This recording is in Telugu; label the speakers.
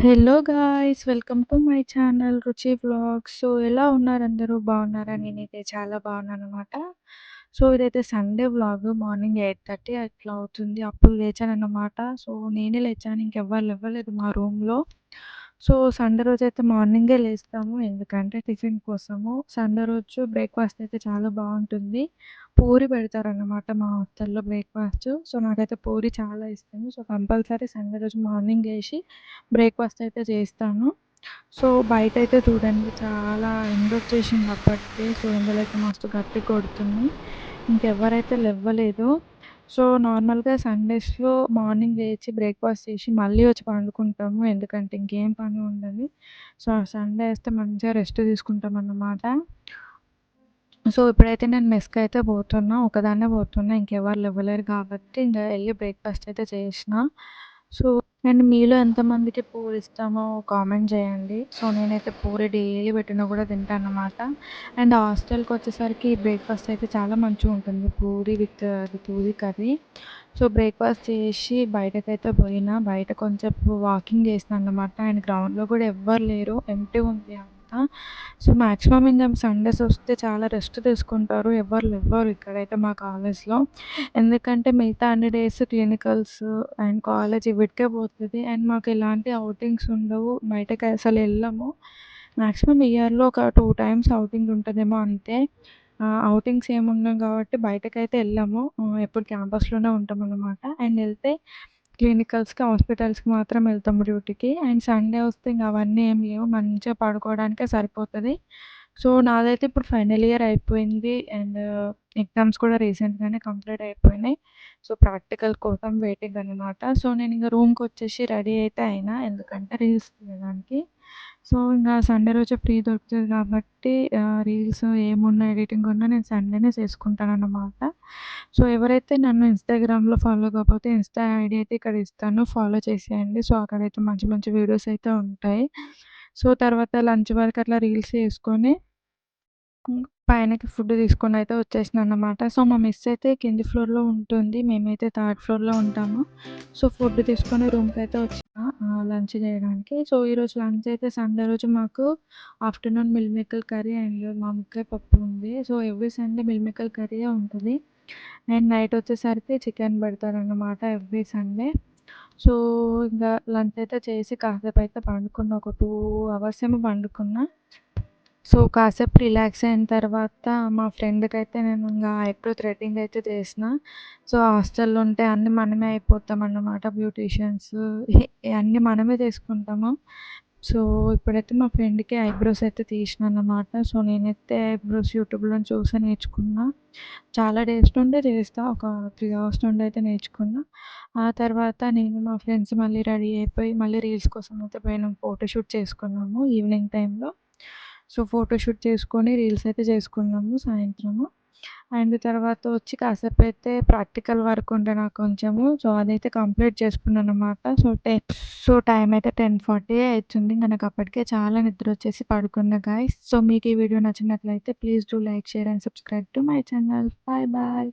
Speaker 1: Hello guys! Welcome to my channel 'రుచి వ్లాగ్స్'. సో, ఎలా ఉన్నారు అందరూ? బాగున్నారా? నేనైతే చాలా బాగున్నాననమాట. సో, ఇదైతే సండే వ్లాగ్. మార్నింగ్ 8:30 అట్లా అవుతుంది. అప్పుడు లేచానన్నమాట. సో, నేనే లేచాను. ఇంకెవ్వరు లెవ్వలేదు మా రూమ్‌లో. సో, సండే రోజైతే మార్నింగే లేస్తాము. ఎందుకంటే టిఫిన్ కోసము. సండే రోజు బ్రేక్‌ఫాస్ట్ అయితే చాలా బావుంటుంది. పూరి పెడతారన్నమాట మా హాస్టల్‌లో బ్రేక్‌ఫాస్ట్. సో, నాకైతే పూరి చాలా ఇష్టము. సో, కంపల్సరీ సండే రోజు మార్నింగ్ లేసి బ్రేక్‌ఫాస్ట్ అయితే చేస్తాను. సో, బయటైతే చూడండి చాలా ఎండొచ్చేసింది అప్పటికే. సో, ఎండలైతే మస్తు గట్టిగా కొడుతున్నాయి. ఇంకెవ్వరైతే లెవ్వలేదు. సో, నార్మల్‌గా సండేస్‌లో మార్నింగ్ లేచి బ్రేక్‌ఫాస్ట్ చేసి మళ్ళీ వచ్చి పండుకుంటాము. ఎందుకంటే ఇంకేం పని ఉండదు. సో, సండే వస్తే మంచిగా రెస్ట్ తీసుకుంటామన్నమాట. సో, ఇప్పుడైతే నేను మెస్‌కైతే పోతున్నా. ఒక్కదాన్నే పోతున్నా. ఇంకెవరు లెవ్వలేరు కాబట్టి ఇంగ ఎళ్లి బ్రేక్‌ఫాస్ట్ అయితే చేసిన. సో, అండ్ మీలో ఎంతమందికి పూరి ఇష్టమో కామెంట్ చేయండి. సో, నేనైతే పూరి డైలీ పెట్టినా కూడా తింటానన్నమాట. అండ్ హాస్టల్‌కొచ్చేసరికి బ్రేక్‌ఫాస్ట్ అయితే చాలా మంచిగుంటుంది. పూరి విత్ అది పూరి కర్రీ. సో, బ్రేక్‌ఫాస్ట్ చేసి బయటకైతే పోయినా. బయట కొంచెంసేపు వాకింగ్ చేసినా అన్నమాట. అండ్ గ్రౌండ్‌లో కూడా ఎవ్వరు లేరు. ఎంప్టీగుంది అంతా. సో, మాక్సిమం ఇంగ సండేస్ వస్తే చాలా రెస్ట్ తీసుకుంటారు. ఎవ్వరు లెవ్వరు ఇక్కడైతే మా కాలేజ్‌లో. ఎందుకంటే మిగతా అన్ని డేస్ క్లినికల్స్ అండ్ కాలేజ్ వీటికే పోతది. అండ్ మాకు ఎలాంటి ఔటింగ్స్ ఉండవు. బయటకి అసలు ఎళ్ళము. మాక్సిమం ఇయర్‌లో ఒక 2 టైమ్స్ ఔటింగ్ ఉంటదేమో అంతే. ఔటింగ్స్ ఏముండవు కాబట్టి బయటకైతే ఎళ్ళము. ఎప్పుడు క్యాంపస్‌లోనే ఉంటామన్నమాట. అండ్ ఎళ్తే క్లినికల్స్‌కి, హాస్పిటల్స్‌కి మాత్రం వెళ్తాం డ్యూటీకి. అండ్ సండే వస్తే ఇంక అవన్నీ ఏం లేవు. మంచిగా పడుకోవడానికే సరిపోతది. సో, నాదైతే ఇప్పుడు ఫైనల్ ఇయర్ అయిపోయింది. అండ్ ఎగ్జామ్స్ కూడా రీసెంట్‌గానే కంప్లీట్ అయిపోయినాయి. సో, ప్రాక్టికల్ కోసం వెయిటింగ్ అనమాట. సో, నేనింక రూమ్‌కొచ్చేసి రెడీ అయితే అయినా. ఎందుకంటే రీల్స్ తీయడానికి. సో, ఇంగ సండే రోజే ఫ్రీ దొరుకుతది కాబట్టి రీల్స్ ఏమున్నా, ఎడిటింగ్ ఉన్నా నేను సండేనే చేసుకుంటానన్నమాట. సో, ఎవరైతే నన్ను ఇన్‌స్టాగ్రామ్‌లో ఫాలో కాకపోతే ఇన్‌స్టా ఐడీ అయితే ఇక్కడ ఇస్తాను. ఫాలో చేసేయండి. సో, అక్కడైతే మంచి మంచి వీడియోస్ అయితే ఉంటాయి. సో, తర్వాత లంచ్ వరకు అట్లా రీల్స్ చేసుకొని పైనకి ఫుడ్ తీసుకొనైతే వచ్చేసినానన్నమాట. సో, మా మెస్ అయితే కింది ఫ్లోర్‌లో ఉంటుంది. మేమైతే థర్డ్ ఫ్లోర్‌లో ఉంటాము. సో, ఫుడ్ తీసుకొని రూమ్‌కైతే వచ్చిన లంచ్ చేయడానికి. సో, ఈరోజు లంచ్ అయితే సండే రోజు మాకు afternoon meal maker curry and వంకాయ పప్పు ఉంది. So, every Sunday meal maker కర్రీయే ఉంటది. అండ్ నైట్ వచ్చేసరికి చికెన్ పెడతారన్నమాట ఎవ్రీ సండే. సో, ఇంగ లంచ్ అయితే చేసి కాసేపయితే పండుకున్న. ఒక 2 అవర్స్ ఏమో పండుకున్నా. సో, కాసేపు రిలాక్స్ అయిన తర్వాత మా ఫ్రెండ్‌కైతే నేను ఇంగ ఐబ్రో థ్రెడ్డింగ్ అయితే చేసిన. సో, హాస్టల్‌లో ఉంటే అన్నీ మనమే అయిపోతామన్నమాట. బ్యూటీషియన్స్ అన్నీ మనమే చేసుకుంటాము. సో, ఇప్పుడైతే మా ఫ్రెండ్‌కి ఐబ్రోస్ అయితే తీసినానన్నమాట. సో, నేనైతే ఐబ్రోస్ యూట్యూబ్‌లో చూసి నేర్చుకున్నా. చాలా డేస్ నుండే చేస్తా. ఒక 3 అవర్స్ నుండి అయితే నేర్చుకున్నా. ఆ తర్వాత నేను మా ఫ్రెండ్స్ మళ్ళీ రెడీ అయిపోయి మళ్ళీ రీల్స్ కోసం అయితే పోయినాం. ఫోటోషూట్ చేసుకున్నాము ఈవినింగ్ టైంలో. సో, ఫోటోషూట్ చేసుకొని రీల్స్ అయితే చేసుకున్నాము సాయంత్రము. అండ్ తర్వాత వచ్చి కాసేపయితే ప్రాక్టికల్ వర్క్ ఉండే నాకు కొంచెము. సో, అదైతే కంప్లీట్ చేసుకున్నానన్నమాట. సో, టైం అయితే 10:40 అయితుంది. ఇంక నాకు అప్పటికే చాలా నిద్రొచ్చేసి పడుకున్నా గైస్. సో, మీకు ఈ వీడియో నచ్చినట్లయితే please do like, share and subscribe to my channel. Bye bye.